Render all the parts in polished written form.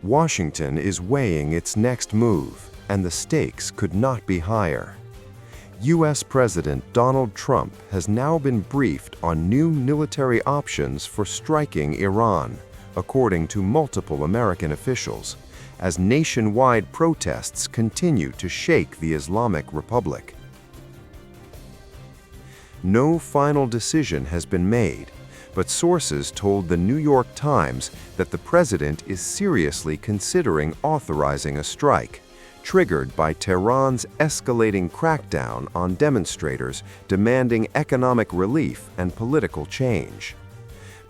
Washington is weighing its next move, and the stakes could not be higher. U.S. President Donald Trump has now been briefed on new military options for striking Iran, according to multiple American officials, as nationwide protests continue to shake the Islamic Republic. No final decision has been made, but sources told the New York Times that the president is seriously considering authorizing a strike, triggered by Tehran's escalating crackdown on demonstrators demanding economic relief and political change.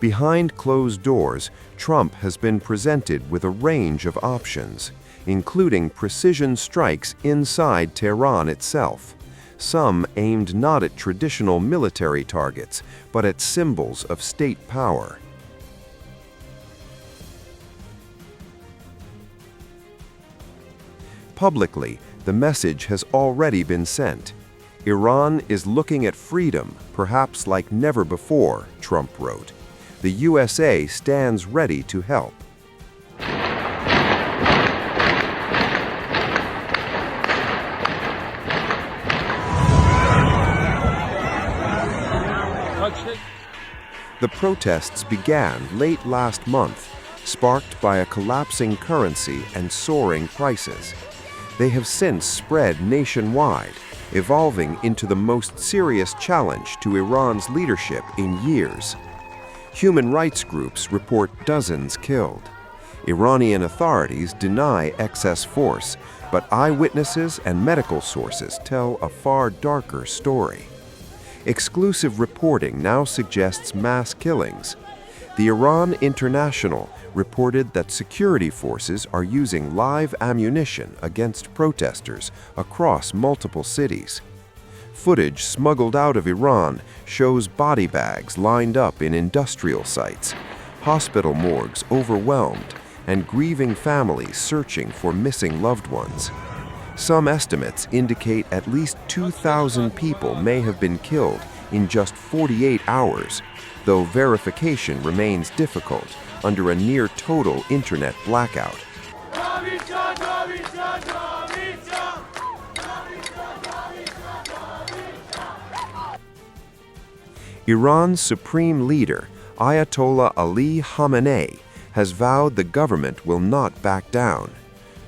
Behind closed doors, Trump has been presented with a range of options, including precision strikes inside Tehran itself, some aimed not at traditional military targets, but at symbols of state power. Publicly, the message has already been sent. Iran is looking at freedom, perhaps like never before, Trump wrote. The USA stands ready to help. The protests began late last month, sparked by a collapsing currency and soaring prices. They have since spread nationwide, evolving into the most serious challenge to Iran's leadership in years. Human rights groups report dozens killed. Iranian authorities deny excess force, but eyewitnesses and medical sources tell a far darker story. Exclusive reporting now suggests mass killings. The Iran International reported that security forces are using live ammunition against protesters across multiple cities. Footage smuggled out of Iran shows body bags lined up in industrial sites, hospital morgues overwhelmed, and grieving families searching for missing loved ones. Some estimates indicate at least 2,000 people may have been killed in just 48 hours, though verification remains difficult under a near-total internet blackout. Iran's supreme leader, Ayatollah Ali Khamenei, has vowed the government will not back down.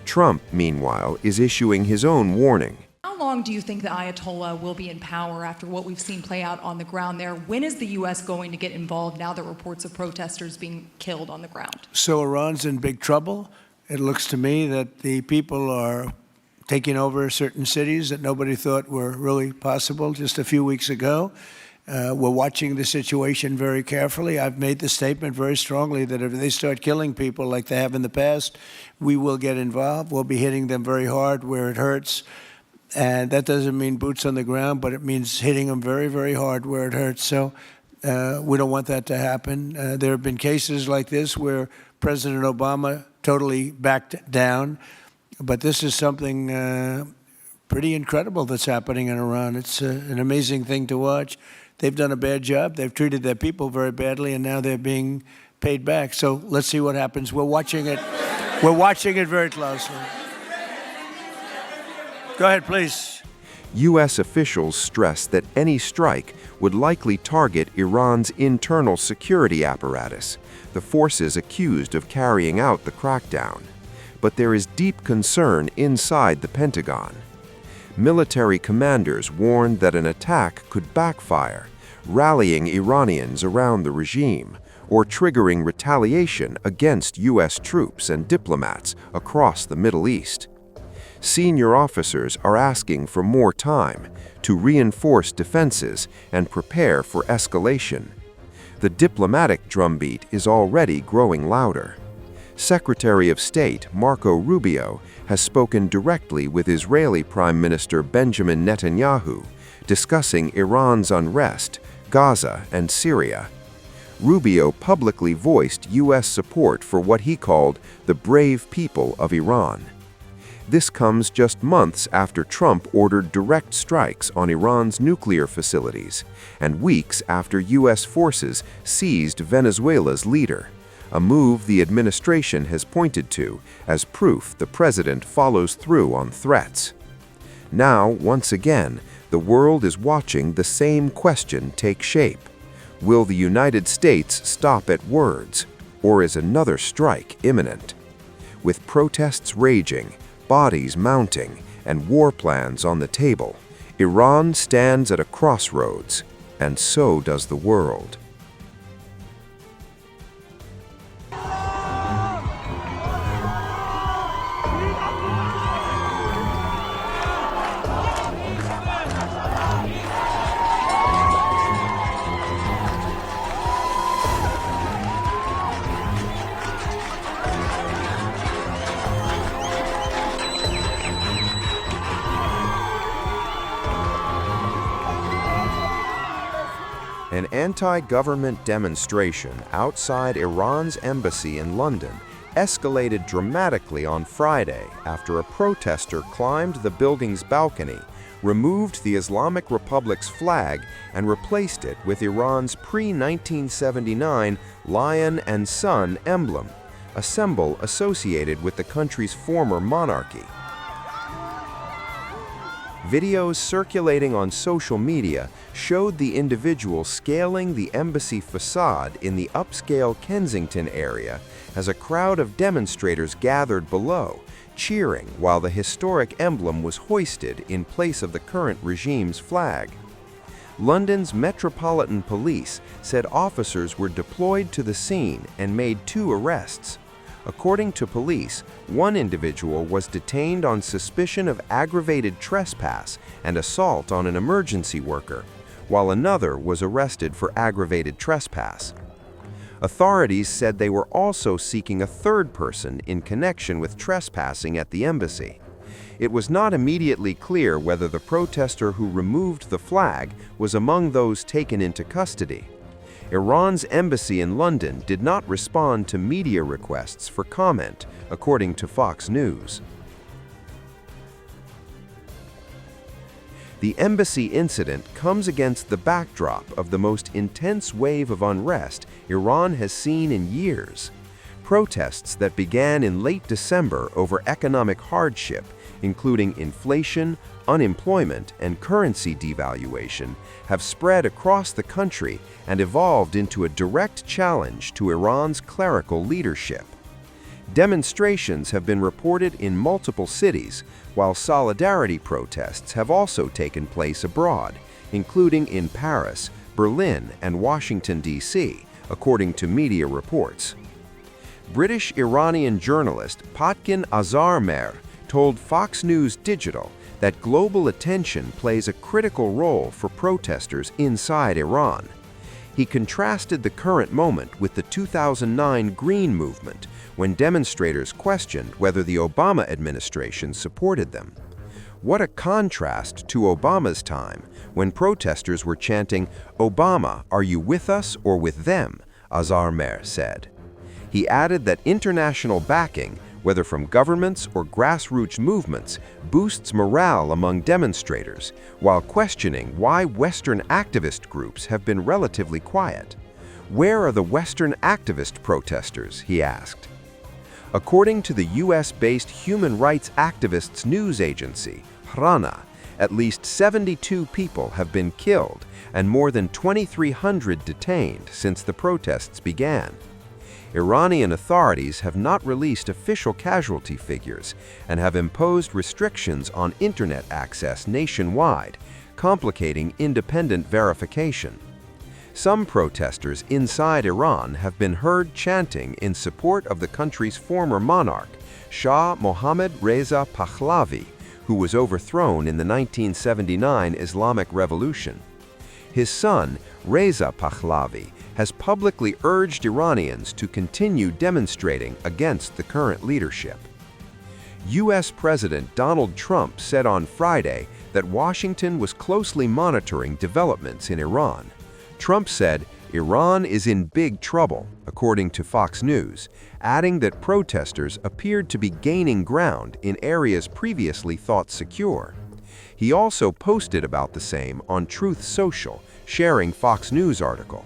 Trump, meanwhile, is issuing his own warning. How long do you think the Ayatollah will be in power after what we've seen play out on the ground there? When is the U.S. going to get involved now that reports of protesters being killed on the ground? So Iran's in big trouble. It looks to me that the people are taking over certain cities that nobody thought were really possible just a few weeks ago. We're watching the situation very carefully. I've made the statement very strongly that if they start killing people like they have in the past, we will get involved. We'll be hitting them very hard where it hurts. And that doesn't mean boots on the ground, but it means hitting them very, very hard where it hurts. So we don't want that to happen. There have been cases like this where President Obama totally backed down. But this is something pretty incredible that's happening in Iran. It's an amazing thing to watch. They've done a bad job. They've treated their people very badly, and now they're being paid back. So let's see what happens. We're watching it. We're watching it very closely. Go ahead, please. U.S. officials stress that any strike would likely target Iran's internal security apparatus, the forces accused of carrying out the crackdown. But there is deep concern inside the Pentagon. Military commanders warned that an attack could backfire, rallying Iranians around the regime, or triggering retaliation against U.S. troops and diplomats across the Middle East. Senior officers are asking for more time to reinforce defenses and prepare for escalation. The diplomatic drumbeat is already growing louder. Secretary of State Marco Rubio has spoken directly with Israeli Prime Minister Benjamin Netanyahu, discussing Iran's unrest, Gaza, and Syria. Rubio publicly voiced U.S. support for what he called the brave people of Iran. This comes just months after Trump ordered direct strikes on Iran's nuclear facilities, and weeks after U.S. forces seized Venezuela's leader, a move the administration has pointed to as proof the president follows through on threats. Now, once again, the world is watching the same question take shape. Will the United States stop at words, or is another strike imminent? With protests raging, bodies mounting, and war plans on the table, Iran stands at a crossroads, and so does the world. An anti-government demonstration outside Iran's embassy in London escalated dramatically on Friday after a protester climbed the building's balcony, removed the Islamic Republic's flag, and replaced it with Iran's pre-1979 lion and sun emblem, a symbol associated with the country's former monarchy. Videos circulating on social media showed the individual scaling the embassy facade in the upscale Kensington area as a crowd of demonstrators gathered below, cheering while the historic emblem was hoisted in place of the current regime's flag. London's Metropolitan Police said officers were deployed to the scene and made 2 arrests. According to police, one individual was detained on suspicion of aggravated trespass and assault on an emergency worker, while another was arrested for aggravated trespass. Authorities said they were also seeking a third person in connection with trespassing at the embassy. It was not immediately clear whether the protester who removed the flag was among those taken into custody. Iran's embassy in London did not respond to media requests for comment, according to Fox News. The embassy incident comes against the backdrop of the most intense wave of unrest Iran has seen in years. Protests that began in late December over economic hardship, including inflation, unemployment, and currency devaluation, have spread across the country and evolved into a direct challenge to Iran's clerical leadership. Demonstrations have been reported in multiple cities, while solidarity protests have also taken place abroad, including in Paris, Berlin, and Washington, D.C., according to media reports. British-Iranian journalist Patkin Azarmer told Fox News Digital that global attention plays a critical role for protesters inside Iran. He contrasted the current moment with the 2009 Green Movement, when demonstrators questioned whether the Obama administration supported them. What a contrast to Obama's time, when protesters were chanting, "Obama, are you with us or with them?" Azarmer said. He added that international backing, whether from governments or grassroots movements, boosts morale among demonstrators, while questioning why Western activist groups have been relatively quiet. Where are the Western activist protesters, he asked. According to the US-based human rights activists news agency, Hrana, at least 72 people have been killed and more than 2,300 detained since the protests began. Iranian authorities have not released official casualty figures and have imposed restrictions on internet access nationwide, complicating independent verification. Some protesters inside Iran have been heard chanting in support of the country's former monarch, Shah Mohammad Reza Pahlavi, who was overthrown in the 1979 Islamic Revolution. His son, Reza Pahlavi, has publicly urged Iranians to continue demonstrating against the current leadership. U.S. President Donald Trump said on Friday that Washington was closely monitoring developments in Iran. Trump said, "Iran is in big trouble," according to Fox News, adding that protesters appeared to be gaining ground in areas previously thought secure. He also posted about the same on Truth Social, sharing Fox News article.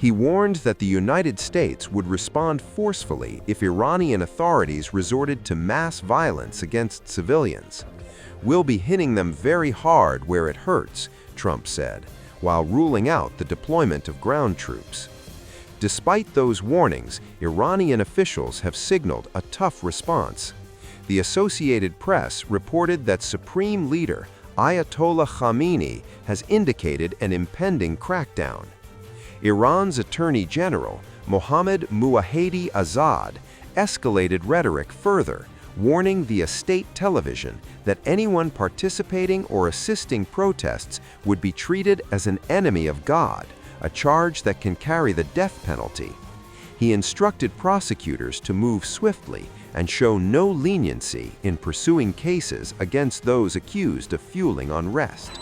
He warned that the United States would respond forcefully if Iranian authorities resorted to mass violence against civilians. "We'll be hitting them very hard where it hurts," Trump said, while ruling out the deployment of ground troops. Despite those warnings, Iranian officials have signaled a tough response. The Associated Press reported that Supreme Leader Ayatollah Khamenei has indicated an impending crackdown. Iran's Attorney General, Mohammad Muwahhedi Azad, escalated rhetoric further, warning via state television that anyone participating or assisting protests would be treated as an enemy of God, a charge that can carry the death penalty. He instructed prosecutors to move swiftly and show no leniency in pursuing cases against those accused of fueling unrest.